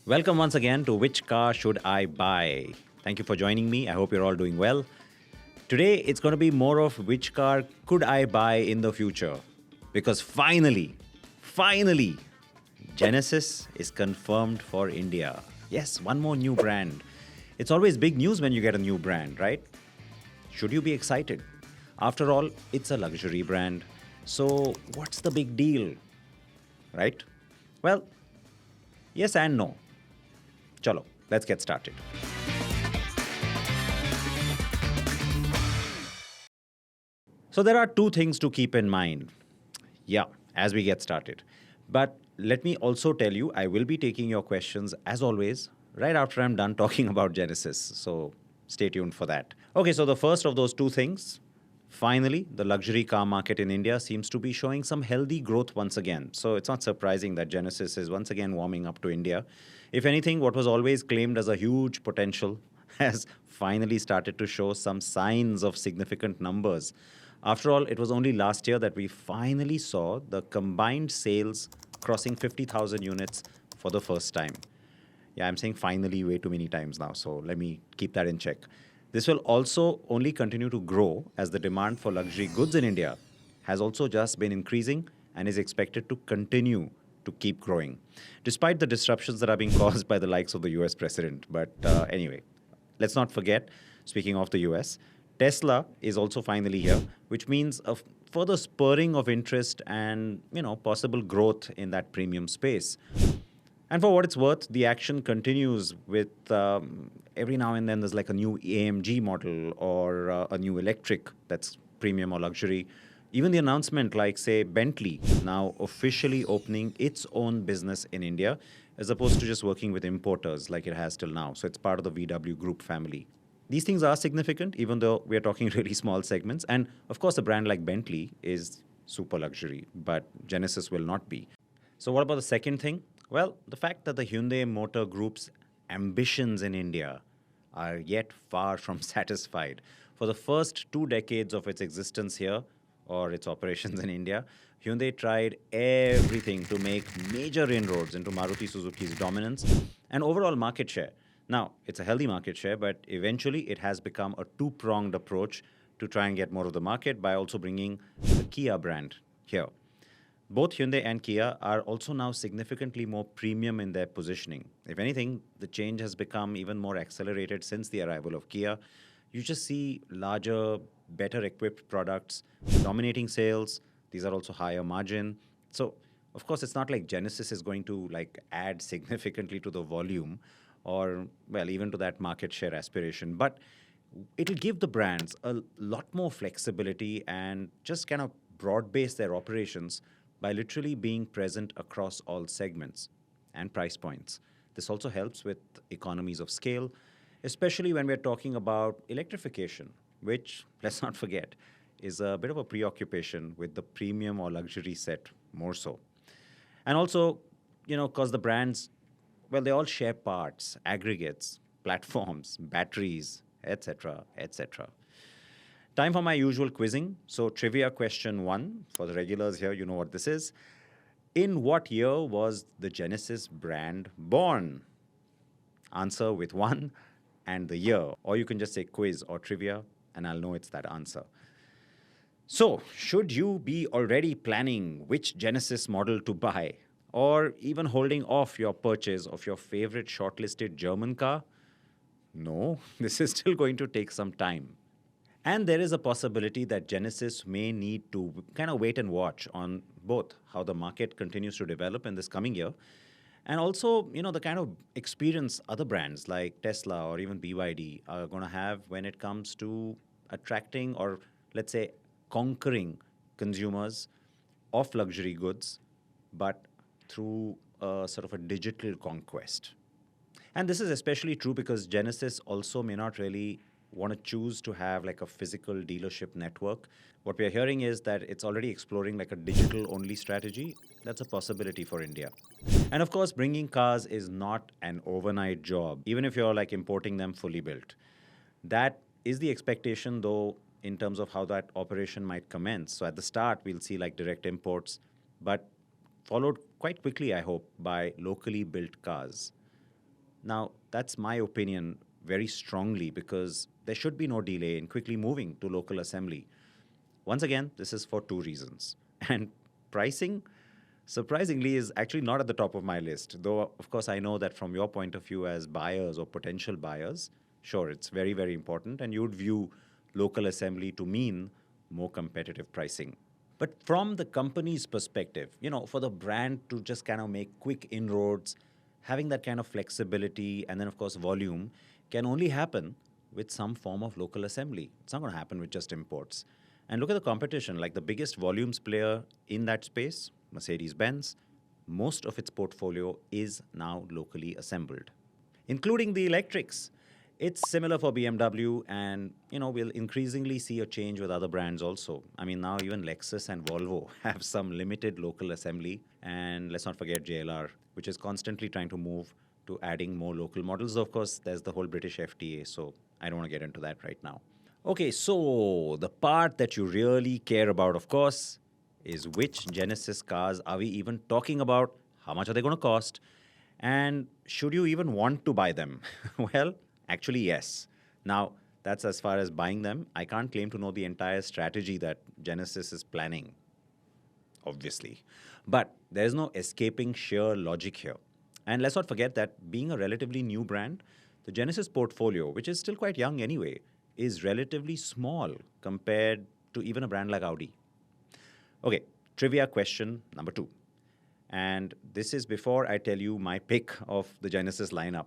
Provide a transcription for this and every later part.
Welcome once again to Which Car Should I Buy? Thank you for joining me. I hope you're all doing well. Today, it's going to be more of which car could I buy in the future? Because finally, Genesis is confirmed for India. Yes, one more new brand. It's always big news when you get a new brand, right? Should you be excited? After all, it's a luxury brand. So, what's the big deal? Right? Well, yes and no. Chalo, let's get started. So there are two things to keep in mind. Yeah, as we get started. But let me also tell you, I will be taking your questions as always right after I'm done talking about Genesis. So stay tuned for that. Okay, so the first of those two things. Finally, the luxury car market in India seems to be showing some healthy growth once again. So it's not surprising that Genesis is once again warming up to India. If anything, what was always claimed as a huge potential has finally started to show some signs of significant numbers. After all, it was only last year that we finally saw the combined sales crossing 50,000 units for the first time. Yeah, I'm saying finally way too many times now, so let me keep that in check. This will also only continue to grow as the demand for luxury goods in India has also just been increasing and is expected to continue to keep growing, despite the disruptions that are being caused by the likes of the US president. But anyway, let's not forget, speaking of the US, Tesla is also finally here, which means a further spurring of interest and possible growth in that premium space. And for what it's worth, the action continues with every now and then there's like a new AMG model or a new electric that's premium or luxury. Even the announcement, like, say, Bentley now officially opening its own business in India as opposed to just working with importers like it has till now. So it's part of the VW Group family. These things are significant, even though we are talking really small segments. And of course, a brand like Bentley is super luxury, but Genesis will not be. So, what about the second thing? Well, the fact that the Hyundai Motor Group's ambitions in India are yet far from satisfied. For the first 2 decades of its existence here, or its operations in India, Hyundai tried everything to make major inroads into Maruti Suzuki's dominance and overall market share. Now, it's a healthy market share, but eventually it has become a two pronged approach to try and get more of the market by also bringing the Kia brand here. Both Hyundai and Kia are also now significantly more premium in their positioning. If anything, the change has become even more accelerated since the arrival of Kia. You just see larger, better equipped products dominating sales. These are also higher margin. So, of course, it's not like Genesis is going to like add significantly to the volume or well, even to that market share aspiration, but it'll give the brands a lot more flexibility and just kind of broad base their operations by literally being present across all segments and price points. This also helps with economies of scale, especially when we're talking about electrification, which, let's not forget, is a bit of a preoccupation with the premium or luxury set more so. And also, because the brands, well, they all share parts, aggregates, platforms, batteries, etc., etc. Time for my usual quizzing. So, trivia question one for the regulars here, you know what this is. In what year was the Genesis brand born? Answer with one and the year. Or you can just say quiz or trivia, and I'll know it's that answer. So, should you be already planning which Genesis model to buy, or even holding off your purchase of your favorite shortlisted German car? No, this is still going to take some time. And there is a possibility that Genesis may need to kind of wait and watch on both how the market continues to develop in this coming year and also, the kind of experience other brands like Tesla or even BYD are going to have when it comes to attracting or, let's say, conquering consumers of luxury goods, but through a sort of a digital conquest. And this is especially true because Genesis also may not really want to choose to have like a physical dealership network. What we are hearing is that it's already exploring like a digital only strategy. That's a possibility for India. And of course, bringing cars is not an overnight job, even if you're like importing them fully built. That is the expectation, though, in terms of how that operation might commence. So at the start, we'll see like direct imports, but followed quite quickly, I hope, by locally built cars. Now, that's my opinion very strongly because there should be no delay in quickly moving to local assembly. Once again, this is for two reasons. And pricing, surprisingly, is actually not at the top of my list. Though, of course, I know that from your point of view as buyers or potential buyers, sure, it's very, very important. And you would view local assembly to mean more competitive pricing. But from the company's perspective, for the brand to just kind of make quick inroads, having that kind of flexibility and then, of course, volume can only happen with some form of local assembly. It's not going to happen with just imports. And look at the competition, like the biggest volumes player in that space, Mercedes Benz, most of its portfolio is now locally assembled, including the electrics. It's similar for BMW, and we'll increasingly see a change with other brands also. I mean, now even Lexus and Volvo have some limited local assembly, and let's not forget JLR, which is constantly trying to move to adding more local models. Of course, there's the whole British FTA, so I don't want to get into that right now. Okay, so the part that you really care about, of course, is which Genesis cars are we even talking about? How much are they going to cost? And should you even want to buy them? Well, actually, yes. Now, that's as far as buying them. I can't claim to know the entire strategy that Genesis is planning, obviously. But there's no escaping sheer logic here. And let's not forget that being a relatively new brand, the Genesis portfolio, which is still quite young anyway, is relatively small compared to even a brand like Audi. Okay, trivia question number 2. And this is before I tell you my pick of the Genesis lineup.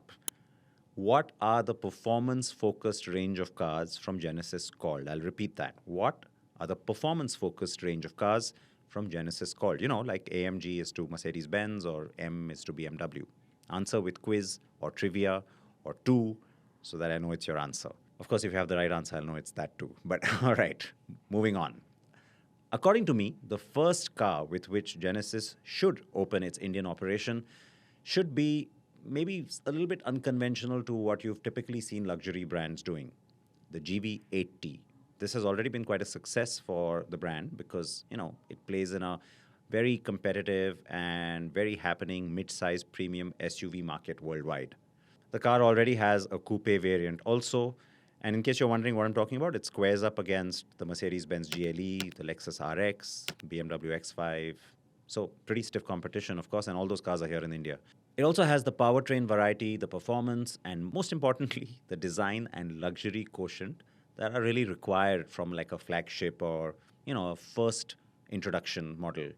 What are the performance-focused range of cars from Genesis called? I'll repeat that. What are the performance-focused range of cars from Genesis called? Like AMG is to Mercedes-Benz or M is to BMW. Answer with quiz or trivia or two so that I know it's your answer. Of course, if you have the right answer, I'll know it's that too. But all right, moving on. According to me, the first car with which Genesis should open its Indian operation should be maybe a little bit unconventional to what you've typically seen luxury brands doing, the GV80. This has already been quite a success for the brand because, it plays in a very competitive and very happening mid-size premium SUV market worldwide. The car already has a coupe variant also. And in case you're wondering what I'm talking about, it squares up against the Mercedes-Benz GLE, the Lexus RX, BMW X5. So pretty stiff competition, of course, and all those cars are here in India. It also has the powertrain variety, the performance, and most importantly, the design and luxury quotient that are really required from like a flagship or, a first introduction model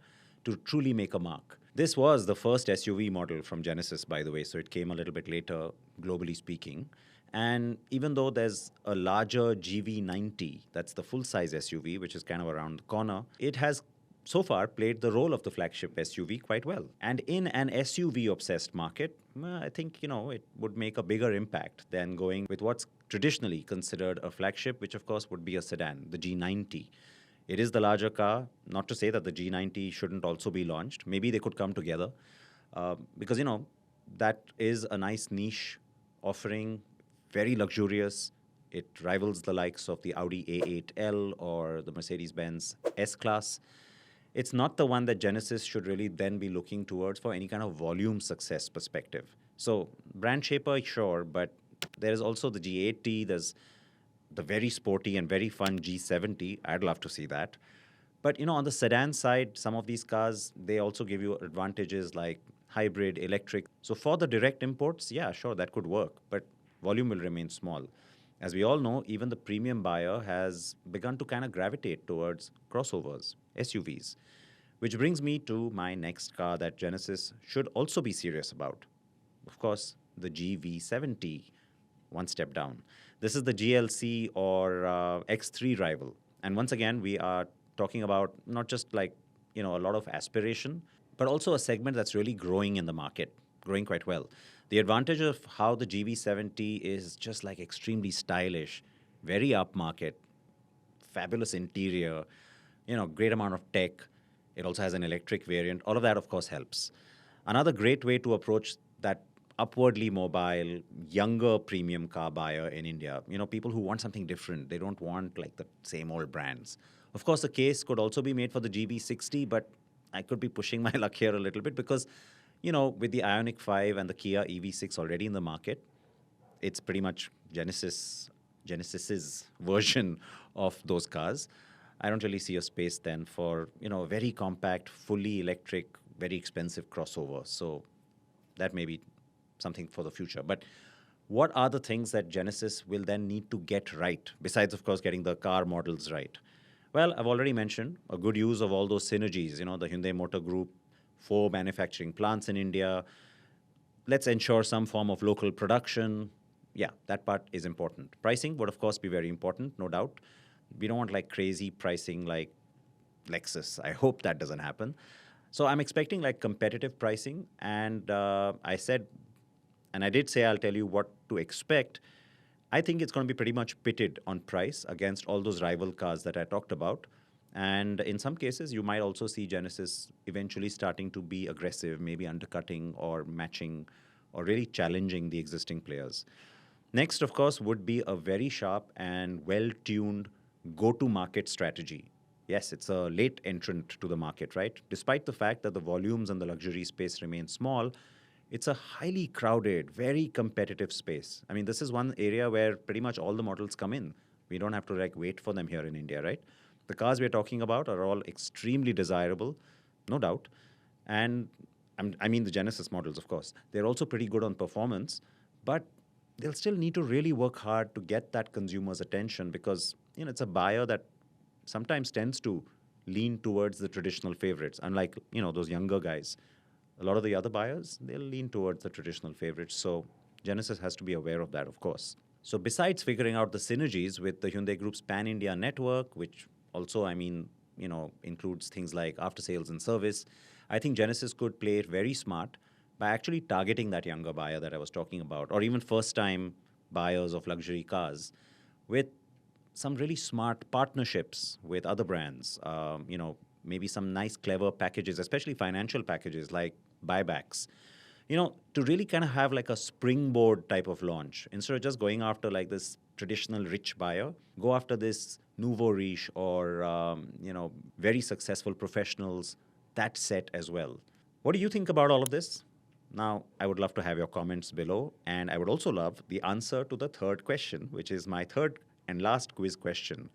to truly make a mark. This was the first SUV model from Genesis, by the way, so it came a little bit later, globally speaking. And even though there's a larger GV90, that's the full-size SUV, which is kind of around the corner, it has so far played the role of the flagship SUV quite well. And in an SUV-obsessed market, I think, it would make a bigger impact than going with what's traditionally considered a flagship, which of course would be a sedan, the G90. It is the larger car, not to say that the G90 shouldn't also be launched. Maybe they could come together because, that is a nice niche offering, very luxurious. It rivals the likes of the Audi A8L or the Mercedes-Benz S-Class. It's not the one that Genesis should really then be looking towards for any kind of volume success perspective. So brand shaper, sure, but there's also the G80, there's the very sporty and very fun G70. I'd love to see that. But, on the sedan side, some of these cars, they also give you advantages like hybrid, electric. So for the direct imports, yeah, sure, that could work. But volume will remain small. As we all know, even the premium buyer has begun to kind of gravitate towards crossovers, SUVs, which brings me to my next car that Genesis should also be serious about. Of course, the GV70, one step down. This is the GLC or X3 rival. And once again, we are talking about not just like, a lot of aspiration, but also a segment that's really growing in the market, growing quite well. The advantage of how the GV70 is just like extremely stylish, very upmarket, fabulous interior, great amount of tech. It also has an electric variant. All of that, of course, helps. Another great way to approach that upwardly mobile, younger premium car buyer in India, people who want something different. They don't want like the same old brands. Of course, the case could also be made for the GV60, but I could be pushing my luck here a little bit because With the Ioniq 5 and the Kia EV6 already in the market, it's pretty much Genesis's version of those cars. I don't really see a space then for a very compact, fully electric, very expensive crossover. So that may be something for the future. But what are the things that Genesis will then need to get right, besides, of course, getting the car models right? Well, I've already mentioned a good use of all those synergies, the Hyundai Motor Group, 4 manufacturing plants in India. Let's ensure some form of local production. Yeah, that part is important. Pricing would, of course, be very important, no doubt. We don't want like crazy pricing like Lexus. I hope that doesn't happen. So I'm expecting like competitive pricing. And I did say I'll tell you what to expect. I think it's going to be pretty much pitted on price against all those rival cars that I talked about. And in some cases, you might also see Genesis eventually starting to be aggressive, maybe undercutting or matching or really challenging the existing players. Next, of course, would be a very sharp and well tuned go to market strategy. Yes, it's a late entrant to the market, right? Despite the fact that the volumes in the luxury space remain small, it's a highly crowded, very competitive space. I mean, this is one area where pretty much all the models come in. We don't have to like wait for them here in India, right? The cars we're talking about are all extremely desirable, no doubt. And I mean the Genesis models, of course. They're also pretty good on performance, but they'll still need to really work hard to get that consumer's attention because it's a buyer that sometimes tends to lean towards the traditional favorites, unlike those younger guys. A lot of the other buyers, they'll lean towards the traditional favorites. So Genesis has to be aware of that, of course. So besides figuring out the synergies with the Hyundai Group's pan-India network, which also, I mean, includes things like after sales and service, I think Genesis could play it very smart by actually targeting that younger buyer that I was talking about, or even first-time buyers of luxury cars with some really smart partnerships with other brands. Maybe some nice, clever packages, especially financial packages like buybacks. To really kind of have like a springboard type of launch instead of just going after like this traditional rich buyer. Go after this nouveau riche or very successful professionals. That set as well. What do you think about all of this? Now, I would love to have your comments below, and I would also love the answer to the third question, which is my third and last quiz question.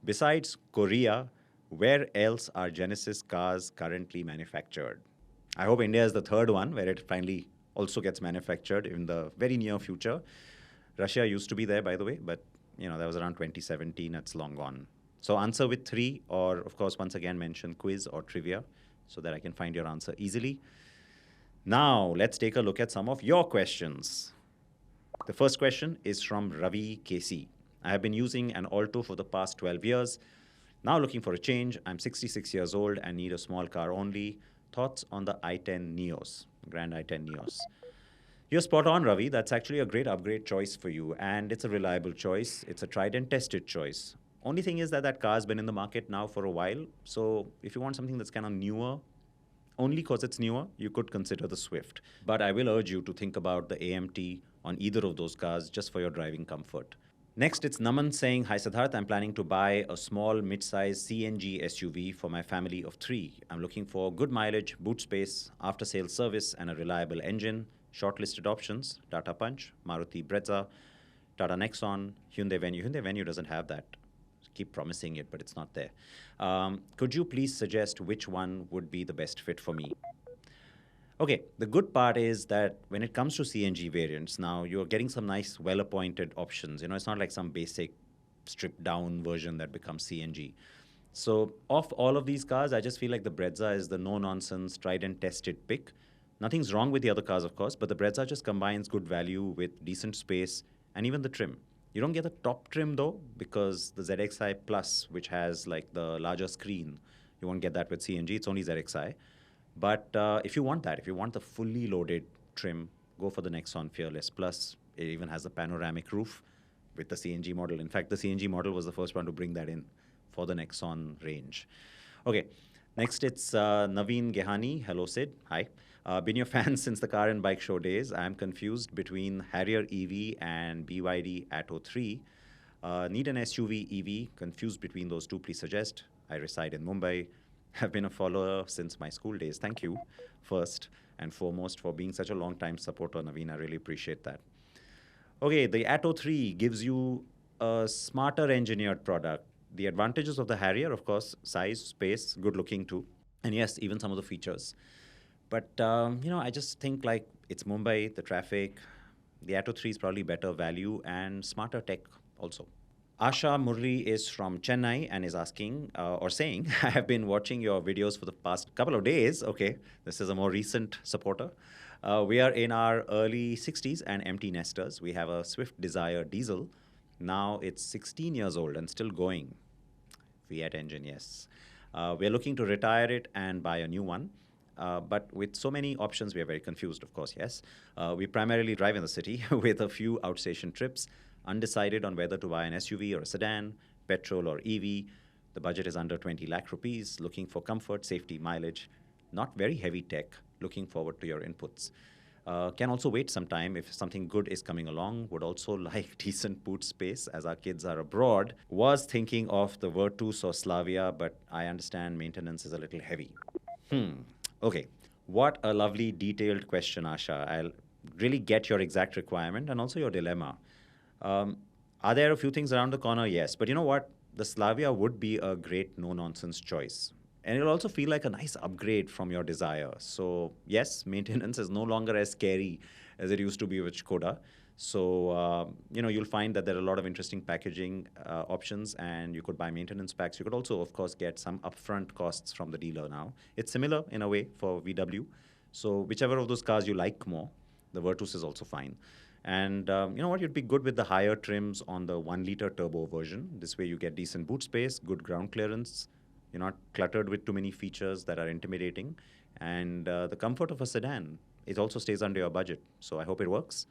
Besides Korea, where else are Genesis cars currently manufactured? I hope India is the third one where it finally also gets manufactured in the very near future. Russia used to be there, by the way, but that was around 2017. It's long gone. So answer with three, or of course, once again, mention quiz or trivia so that I can find your answer easily. Now, let's take a look at some of your questions. The first question is from Ravi KC. I have been using an Alto for the past 12 years. Now looking for a change. I'm 66 years old and need a small car only. Thoughts on the i10 Neos, Grand i10 Neos? You're spot on, Ravi. That's actually a great upgrade choice for you, and it's a reliable choice. It's a tried and tested choice. Only thing is that that car's been in the market now for a while. So if you want something that's kind of newer, only because it's newer, you could consider the Swift. But I will urge you to think about the AMT on either of those cars just for your driving comfort. Next, it's Naman saying, Hi Siddharth, I'm planning to buy a small mid-size CNG SUV for my family of 3. I'm looking for good mileage, boot space, after-sales service, and a reliable engine. Shortlisted options, Tata Punch, Maruti Brezza, Tata Nexon, Hyundai Venue. Hyundai Venue doesn't have that. Keep promising it, but it's not there. Could you please suggest which one would be the best fit for me? Okay, the good part is that when it comes to CNG variants, now you're getting some nice, well-appointed options. It's not like some basic stripped-down version that becomes CNG. So of all of these cars, I just feel like the Brezza is the no-nonsense, tried and tested pick. Nothing's wrong with the other cars, of course, but the Brezza just combines good value with decent space and even the trim. You don't get the top trim though, because the ZXi Plus, which has like the larger screen, you won't get that with CNG. It's only ZXi. But if you want that, if you want the fully loaded trim, go for the Nexon Fearless Plus. It even has a panoramic roof with the CNG model. In fact, the CNG model was the first one to bring that in for the Nexon range. Okay, next it's Naveen Gehani. Hello, Sid. Hi. Been your fan since the car and bike show days. I'm confused between Harrier EV and BYD Atto 3. Need an SUV EV. Confused between those two. Please suggest. I reside in Mumbai. I've been a follower since my school days. Thank you, first and foremost, for being such a long time supporter, Naveen. I really appreciate that. Okay, the Atto 3 gives you a smarter engineered product. The advantages of the Harrier, of course, size, space, good looking too. And yes, even some of the features. But, I just think like it's Mumbai, the traffic. The Atto 3 is probably better value and smarter tech also. Asha Murli is from Chennai and is asking or saying, I have been watching your videos for the past couple of days. Okay, this is a more recent supporter. We are in our early 60s and empty nesters. We have a Swift Desire diesel. Now it's 16 years old and still going. V8 engine, yes. We're looking to retire it and buy a new one. But with so many options, we are very confused, of course, yes. We primarily drive in the city with a few outstation trips, undecided on whether to buy an SUV or a sedan, petrol or EV. The budget is under 20 lakh rupees, looking for comfort, safety, mileage, not very heavy tech, looking forward to your inputs. Can also wait some time if something good is coming along. Would also like decent boot space as our kids are abroad. Was thinking of the Virtus or Slavia, but I understand maintenance is a little heavy. Okay. What a lovely detailed question, Asha. I'll really get your exact requirement and also your dilemma. Um, are there a few things around the corner? Yes. But you know what? The Slavia would be a great no nonsense choice. And it'll also feel like a nice upgrade from your desire. So, yes, maintenance is no longer as scary as it used to be with Skoda. So, you'll find that there are a lot of interesting packaging options, and you could buy maintenance packs. You could also, of course, get some upfront costs from the dealer now. It's similar in a way for VW. So, whichever of those cars you like more, the Virtus is also fine. And you know what? You'd be good with the higher trims on the 1 liter turbo version. This way, you get decent boot space, good ground clearance. You're not cluttered with too many features that are intimidating. And the comfort of a sedan, it also stays under your budget. So I hope it works.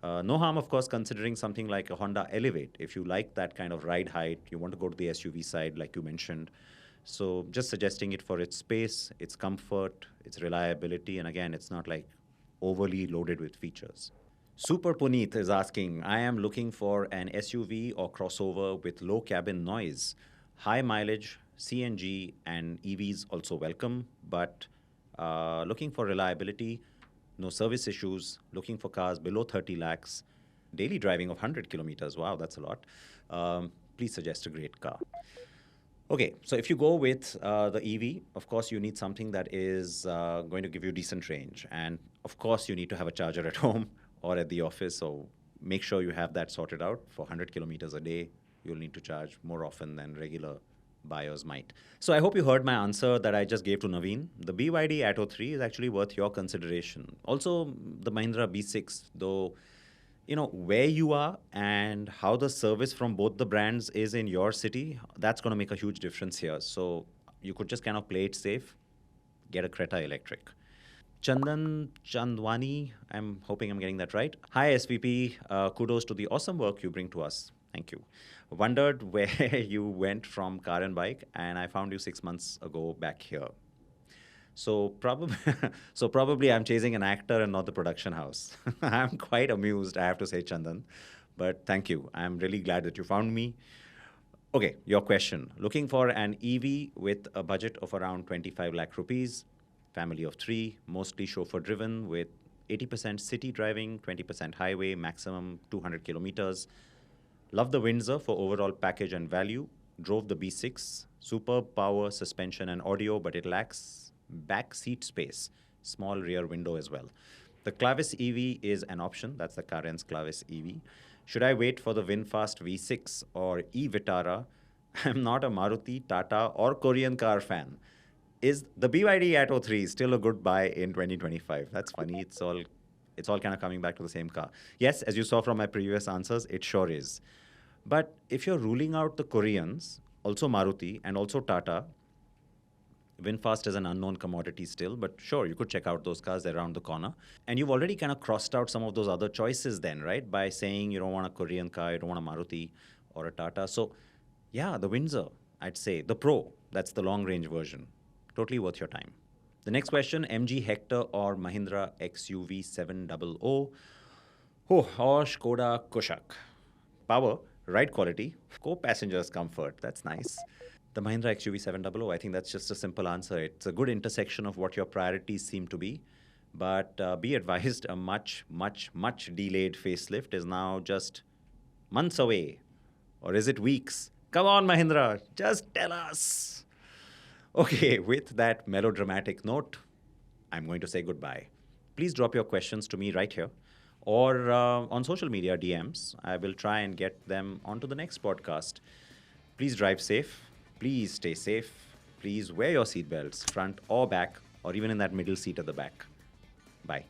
No harm, of course, considering something like a Honda Elevate. If you like that kind of ride height, you want to go to the SUV side, like you mentioned. So just suggesting it for its space, its comfort, its reliability, and again, it's not like overly loaded with features. Super Puneet is asking, I am looking for an SUV or crossover with low cabin noise, high mileage, CNG, and EVs also welcome, but looking for reliability, no service issues, looking for cars below 30 lakhs, daily driving of 100 kilometers. Wow, that's a lot. Please suggest a great car. Okay, so if you go with the EV, of course, you need something that is going to give you decent range. And of course, you need to have a charger at home or at the office. So make sure you have that sorted out. For 100 kilometers a day, you'll need to charge more often than regular buyers might. So I hope you heard my answer that I just gave to Naveen. The BYD Atto 3 is actually worth your consideration. Also, the Mahindra B6, though, where you are and how the service from both the brands is in your city, that's going to make a huge difference here. So you could just kind of play it safe, get a Creta Electric. Chandan Chandwani, I'm hoping I'm getting that right. Hi, SVP. Kudos to the awesome work you bring to us. Thank you. Wondered where you went from car and bike, and I found you 6 months ago back here. So probably, so probably I'm chasing an actor and not the production house. I'm quite amused, I have to say, Chandan. But thank you. I'm really glad that you found me. Okay, your question. Looking for an EV with a budget of around 25 lakh rupees, family of three, mostly chauffeur driven with 80% city driving, 20% highway, maximum 200 kilometers. Love the Windsor for overall package and value. Drove the B6, superb power, suspension, and audio, but it lacks back seat space, small rear window as well. The Clavis EV is an option. That's the Karen's Clavis EV. Should I wait for the VinFast V6 or e Vitara? I'm not a Maruti, Tata, or Korean car fan. Is the BYD Atto 3 still a good buy in 2025? That's funny. It's all kind of coming back to the same car. Yes, as you saw from my previous answers, it sure is. But if you're ruling out the Koreans, also Maruti and also Tata, VinFast is an unknown commodity still, but sure, you could check out those cars. They're around the corner. And you've already kind of crossed out some of those other choices then, right? By saying you don't want a Korean car, you don't want a Maruti or a Tata. So, yeah, the Windsor, I'd say. The Pro, that's the long range version. Totally worth your time. The next question, MG Hector or Mahindra XUV 700 or Skoda Kushaq. Power, ride quality, co-passengers comfort. That's nice. The Mahindra XUV 700, I think that's just a simple answer. It's a good intersection of what your priorities seem to be. But be advised, a much, much, much delayed facelift is now just months away. Or is it weeks? Come on, Mahindra, just tell us. Okay, with that melodramatic note, I'm going to say goodbye. Please drop your questions to me right here or on social media DMs. I will try and get them onto the next podcast. Please drive safe. Please stay safe. Please wear your seatbelts, front or back, or even in that middle seat at the back. Bye.